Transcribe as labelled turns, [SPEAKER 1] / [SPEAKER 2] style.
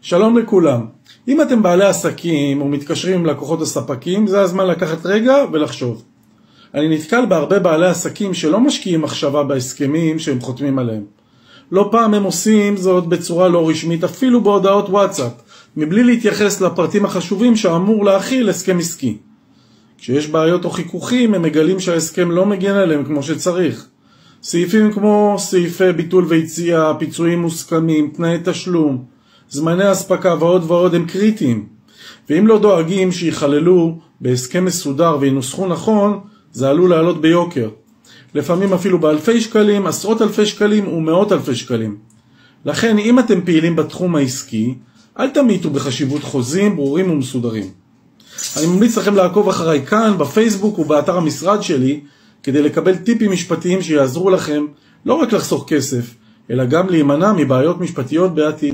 [SPEAKER 1] שלום לכולם. אם אתם בעלי עסקים או מתקשרים עם לקוחות הספקים, זה הזמן לקחת רגע ולחשוב. אני נתקל בהרבה בעלי עסקים שלא משקיעים מחשבה בהסכמים שהם חותמים עליהם. לא פעם הם עושים זאת בצורה לא רשמית, אפילו בהודעות וואטסאפ, מבלי להתייחס לפרטים החשובים שאמור להכיל הסכם עסקי. כשיש בעיות או חיכוכים, הם מגלים שההסכם לא מגן עליהם כמו שצריך. סעיפים כמו סעיפי ביטול ויציאה, פיצויים מוסכמים, תנאי תשלום, זמני הספקה ועוד ועוד הם קריטיים. ואם לא דואגים שיחללו בהסכם מסודר וינוסחו נכון, זה עלול לעלות ביוקר. לפעמים אפילו באלפי שקלים, עשרות אלפי שקלים ומאות אלפי שקלים. לכן אם אתם פעילים בתחום העסקי, אל תמיתו בחשיבות חוזים ברורים ומסודרים. אני ממליץ לכם לעקוב אחריי כאן, בפייסבוק ובאתר המשרד שלי, כדי לקבל טיפים משפטיים שיעזרו לכם לא רק לחסוך כסף, אלא גם להימנע מבעיות משפטיות בעתיד.